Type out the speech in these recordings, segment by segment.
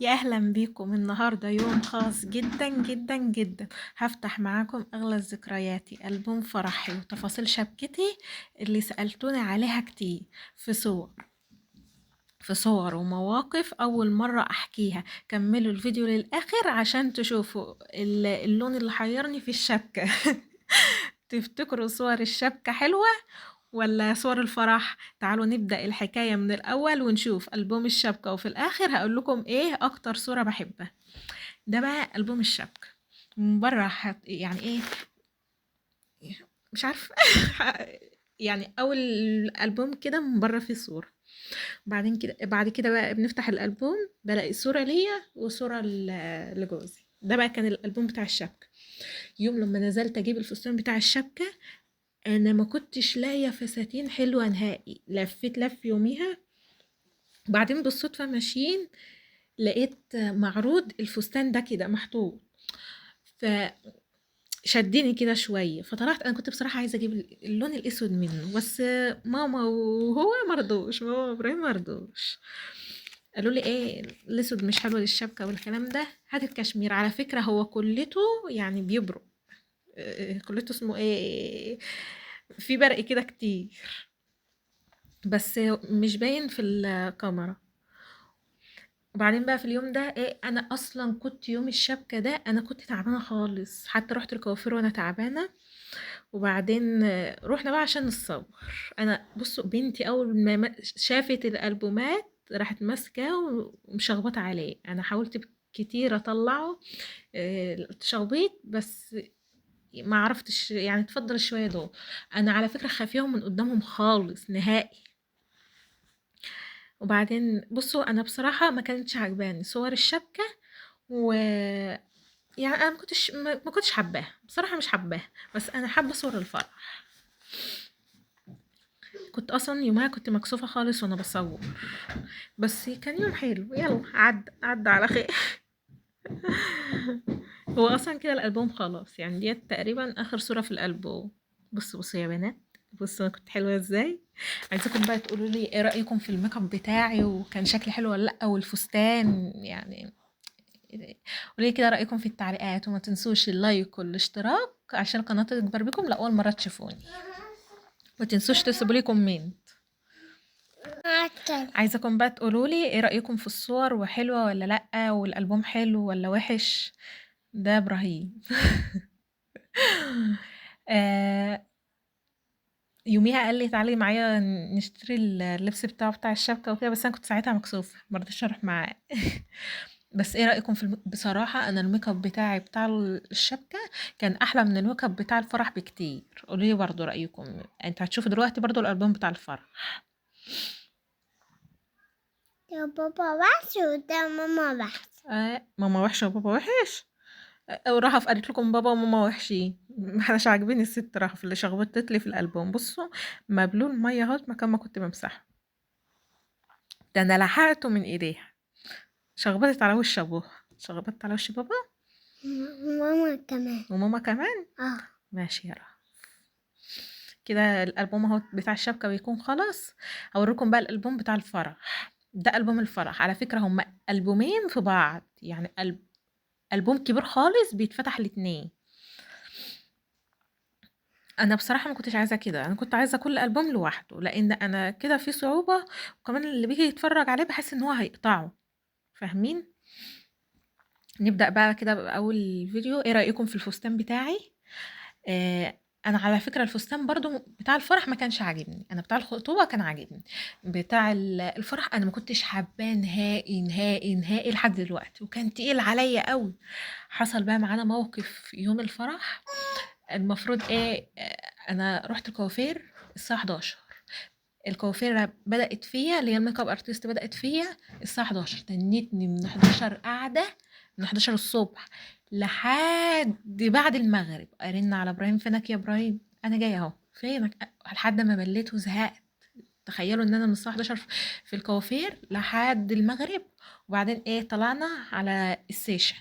يا أهلا بيكم. النهاردة يوم خاص جدا جدا جدا. هفتح معاكم أغلى ذكرياتي، ألبوم فرحي وتفاصيل شبكتي اللي سألتوني عليها كتير، في صور في صور ومواقف أول مرة أحكيها. كملوا الفيديو للآخر عشان تشوفوا اللون اللي حيرني في الشبكة. تفتكروا صور الشبكة حلوة ولا صور الفرح؟ تعالوا نبدأ الحكاية من الأول ونشوف ألبوم الشبكة، وفي الآخر هقول لكم إيه أكتر صورة بحبها. ده بقى ألبوم الشبكة. من بره يعني إيه، مش عارفة. يعني أول ألبوم كده من بره فيه صورة، بعدين كده بعد كده بقى بنفتح الألبوم بلاقي صورة ليا وصورة لجوزي. ده بقى كان الألبوم بتاع الشبكة. يوم لما نزلت أجيب الفستان بتاع الشبكة، أنا ما كنتش لاقية فساتين حلوة نهائي. لفيت لف يوميها، بعدين بالصدفة ماشيين لقيت معروض الفستان ده كده محطوط، فشدني كده شوية فطلعت. انا كنت بصراحة عايزة اجيب اللون الاسود منه، بس ماما وهو مرضوش، ماما وابراهيم مرضوش. قالوا لي ايه الاسود مش حلو للشبكة والكلام ده، هات الكشمير. على فكرة هو كلته يعني بيبرق، كلته اسمه ايه، في برق كده كتير، بس مش باين في الكاميرا. وبعدين بقى في اليوم ده ايه، انا اصلا كنت يوم الشبكة ده انا كنت تعبانة خالص، حتى رحت الكوافير وانا تعبانة. وبعدين رحنا بقى عشان نتصور. انا بصوا بنتي اول ما شافت الالبومات راحت ماسكاه ومشخبطة عليه. انا حاولت كتير اطلعه تشخبيط، بس ما عرفتش يعني. تفضل شوية دول، انا على فكرة خافيهم من قدامهم خالص نهائي. وبعدين بصوا انا بصراحة ما كانتش عجباني صور الشبكة، و يعني انا ما كنتش حباها بصراحة، مش حباها، بس انا حابة صور الفرح. كنت اصلا يومها كنت مكسوفة خالص وانا بصور، بس كان يوم حلو، يلا عدى على خير. هو اصلا كده الالبوم خلاص، يعني ديت تقريبا اخر صورة في الالبوم. بصوا يا بنات، بصوا انا كنت حلوة ازاي. عايزاكم بقى تقولوا لي ايه رأيكم في الميك اب بتاعي، وكان شكلي حلو ولا لا، والفستان يعني. قولي كده رأيكم في التعليقات، وما تنسوش اللايك والاشتراك عشان القناة تكبر بكم لأول مرة تشوفوني. ما تنسوش تسيبوا لي كومنت. عايزاكم بقى تقولوا لي ايه رأيكم في الصور، وحلوة ولا لأ، والألبوم حلو ولا وحش. ده إبراهيم. آه، يوميها قال لي تعالي معايا نشتري اللبس بتاعه بتاع الشبكة وكده، بس أنا كنت ساعتها مكسوفة مرضتش أروح معاه. بس ايه رأيكم في بصراحة انا الميك اب بتاعي بتاع الشبكة كان احلى من الميك اب بتاع الفرح بكتير. قولوا لي برضو رأيكم. انت هتشوفوا دلوقتي برضو الالبوم بتاع الفرح. يا بابا وحش وده ماما وحش. ماما وحشة وبابا وحش. ورهف قالت لكم بابا وماما وحشين. مش عاجبني الست رهف اللي شخبطت لي في الالبوم. بصوا مبلول ميه اهوت مكان ما كنت بمسحه، ده انا لحقته من ايديها. شخبطت على وش ابوها، شخبطت على وش بابا ماما كمان. وماما كمان. اه. ماشي يا رهف. كده الالبوم اهو بتاع الشبكه بيكون خلاص. اوريكم بقى الالبوم بتاع الفرح. ده البوم الفرح، على فكره هما البومين في بعض، يعني البوم كبير خالص بيتفتح الاتنين. انا بصراحه ما كنتش عايزه كده، انا كنت عايزه كل البوم لوحده، لان انا كده في صعوبه، وكمان اللي بيجي يتفرج عليه بحس ان هو هيقطعه. فاهمين؟ نبدا بقى كده باول فيديو. ايه رايكم في الفستان بتاعي؟ انا على فكره الفستان برضو بتاع الفرح ما كانش عاجبني، انا بتاع الخطوبه كان عاجبني. بتاع الفرح انا ما كنتش حباه نهائي نهائي نهائي لحد دلوقتي، وكان تقيل عليا قوي. حصل بقى معانا موقف يوم الفرح. المفروض ايه، انا رحت الكوافير الساعه 11. الكوافيرة بدأت فيا، اللي هي الميك اب ارتست بدأت فيا الساعة 11. تنتني من 11 قاعدة، من 11 الصبح لحد بعد المغرب. ارن على ابراهيم، فينك يا ابراهيم؟ انا جاي اهو. فينك؟ لحد ما مليت وزهقت. تخيلوا ان انا من الساعة 11 في الكوافير لحد المغرب. وبعدين ايه، طلعنا على السيشن.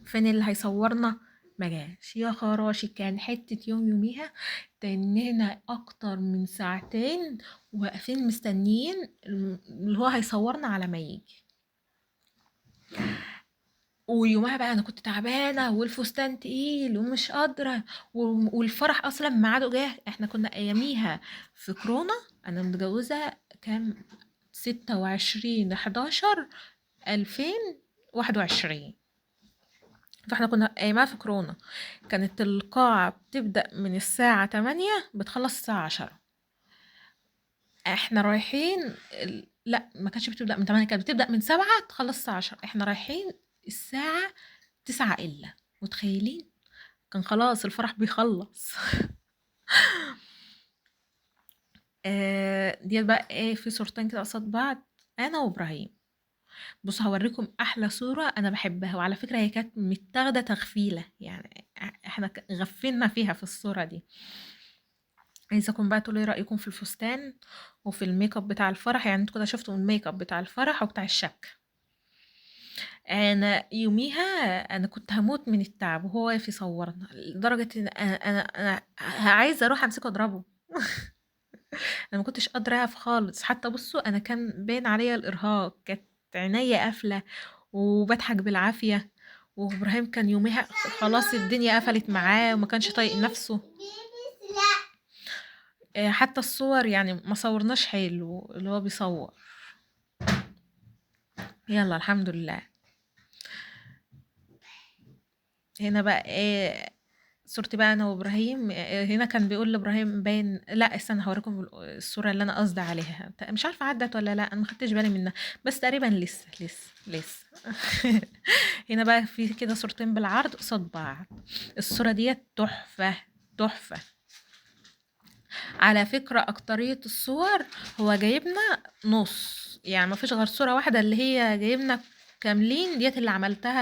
فين اللي هيصورنا؟ ما جاش يا خراشي. كان حتة يوم يوميها، تنينا اكتر من ساعتين واقفين مستنيين اللي هو هيصورنا على ما يجي. ويومها بقى انا كنت تعبانه والفستان تقيل ومش قادره، والفرح اصلا ميعاده جه. احنا كنا اياميها في كورونا، انا متجوزه كام، 26/11/2021. فاحنا كنا ايامها في كورونا، كانت القاعه بتبدا من الساعه 8 بتخلص الساعه 10. احنا رايحين لا، ما كانتش بتبدا من 8، كانت بتبدا من 7 تخلص الساعه 10. احنا رايحين الساعه 9 الا، متخيلين؟ كان خلاص الفرح بيخلص. ديت بقى ايه، في صورتين كده قصاد بعض، انا وابراهيم. بص هوريكم احلى صورة انا بحبها، وعلى فكرة هي كانت متاخدة تغفيلة، يعني احنا غفلنا فيها في الصورة دي. عايزاكم بقى تقولوا ايه رأيكم في الفستان وفي الميك اب بتاع الفرح. يعني انتوا كده شفتوا الميك اب بتاع الفرح وبتاع الشبكة. انا يوميها انا كنت هموت من التعب وهو واقف يصورنا، لدرجة ان انا عايزة اروح امسكه اضربه. انا ما كنتش قادره اقف خالص، حتى بصوا انا كان باين عليا الارهاق، كانت عينيا قافله وبضحك بالعافيه. وابراهيم كان يوميها خلاص الدنيا قفلت معاه وما كانش طايق نفسه. حتى الصور يعني ما صورناش حلو اللي هو بيصور. يلا الحمد لله. هنا بقى ايه صورتي بقى انا وابراهيم. هنا كان بيقول لابراهيم باين، لا استنى هوريكم الصوره اللي انا قصدي عليها، مش عارفه عدت ولا لا، انا ما خدتش بالي منها، بس تقريبا لسه. هنا بقى في كده صورتين بالعرض قصاد بعض. الصوره ديت تحفه تحفه. على فكره اكتريه الصور هو جايبنا نص، يعني ما فيش غير صوره واحده اللي هي جايبنا كاملين، ديت اللي عملتها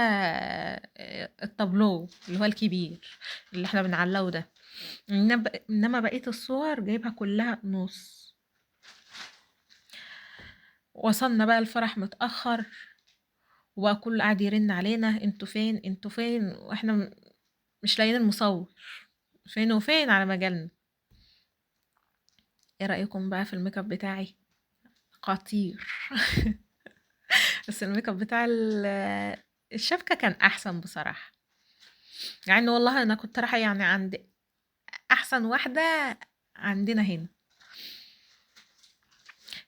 التابلو اللي هو الكبير اللي احنا بنعلقه ده. انما بقية الصور جايبها كلها نص. وصلنا بقى الفرح متأخر، وبقى كله قاعد يرن علينا انتوا فين انتوا فين، واحنا مش لاقيين المصور، فين وفين على مجالنا. ايه رأيكم بقى في الميك اب بتاعي؟ خطير. بس الميك اب بتاع الشبكة كان احسن بصراحة. يعني والله انا كنت رايحة يعني عند احسن واحدة عندنا هنا.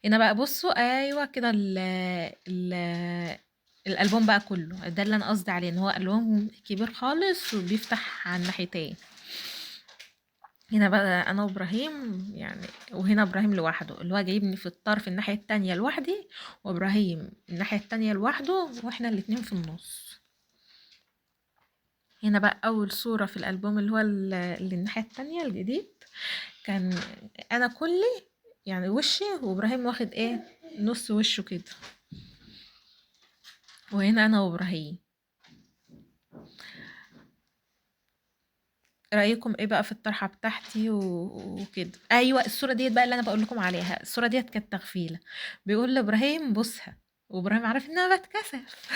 هنا بقى بصوا ايوه كده ال الالبوم بقى كله، ده اللي انا قصدي عليه، ان هو البوم كبير خالص وبيفتح على الناحيتين. هنا بقى انا وابراهيم يعني، وهنا ابراهيم لوحده اللي هو جايبني في الطرف الناحيه التانية لوحدي، وابراهيم الناحيه التانية لوحده، واحنا الاتنين في النص. هنا بقى اول صوره في الالبوم اللي هو اللي الناحيه التانية الجديد، كان انا كلي يعني وشي، وابراهيم واخد ايه نص وشه كده. وهنا انا وابراهيم. رأيكم ايه بقى في الطرحة بتاعتي وكده؟ ايوه الصورة ديت بقى اللي انا بقول لكم عليها، الصورة ديت كانت تغفيلة. بيقول لابراهيم بوسها، وابراهيم عارف ان انا بتكسف.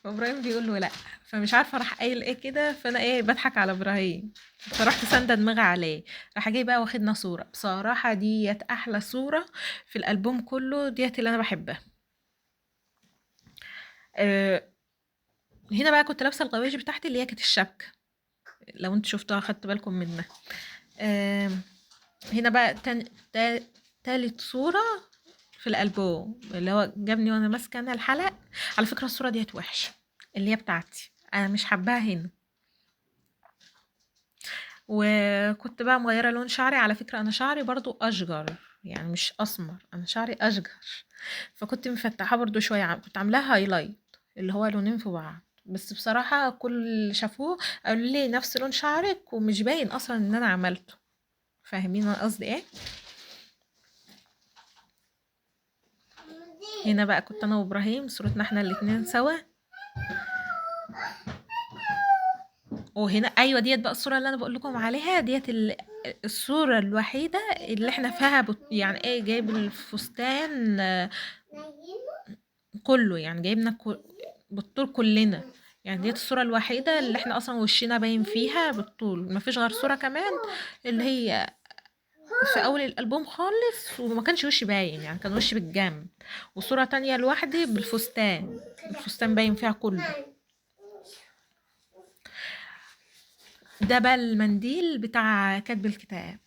فابراهيم بيقول له لا، فمش عارفه راح قايل ايه كده، فانا ايه بضحك على ابراهيم، فرحت ساندة دماغي عليه. راح جاي بقى واخدنا صورة، بصراحة ديت احلى صورة في الالبوم كله، ديت اللي انا بحبها. أه. هنا بقى كنت لابسة الغوايش بتاعتي اللي هي كانت الشبكة، لو انتوا شفتوها خدت بالكم منها. آمم، هنا بقى تالت صورة في الألبوم اللي هو جابني وأنا ماسكة أنا الحلق. على فكرة الصورة ديّة وحشة، اللي هي بتاعتي، أنا مش حاباها هنا. وكنت بقى مغيّرة لون شعري، على فكرة أنا شعري برضه أشجر، يعني مش أسمر، أنا شعري أشجر، فكنت مفتحاه برضه شوية، كنت عاملاه highlight اللي هو لونين في بعض. بس بصراحة كل اللي شافوه قالوا لي نفس لون شعرِك ومش باين أصلًا إن أنا عملته. فاهمين أنا قصدي إيه؟ هنا بقى كنت أنا وإبراهيم صورتنا إحنا الاتنين سوا. وهنا أيوه ديّة بقى الصورة اللي أنا باقول لكم عليها، ديّة الصورة الوحيدة اللي إحنا فيها يعني إيه جايب الفستان كله، يعني جايبنا بالطول كلنا. يعني ديّة الصورة الوحيدة اللي إحنا أصلًا وشنا باين فيها بالطول، ما فيش غير صورة كمان اللي هي في اول الالبوم خالص، وما كانش وشي باين يعني، كان وشي بالجنب، وصورة تانية لوحدي بالفستان، الفستان باين فيها كله. ده بقى المنديل بتاع كاتب الكتاب.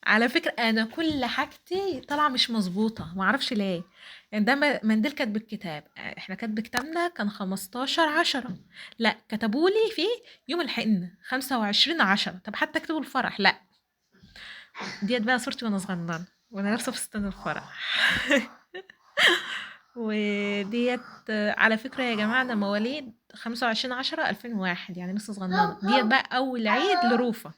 على فكرة انا كل حاجتي طالعة مش مظبوطة، ما اعرفش ليه. يعني ده منديل كاتب الكتاب، احنا كاتب كتابنا كان 15/10، لا كتبولي فيه يوم الحنة 25/10. طب حتى اكتبوا الفرح، لا. ديت بقى صورتي وانا صغننة وانا لابسة فستان الفرح. وديت على فكرة يا جماعة أنا مواليد 25/10/2001، يعني لسه صغننة. ديت بقى أول عيد لروفة.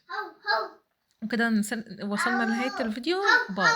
وكده وصلنا لنهاية الفيديو. باي.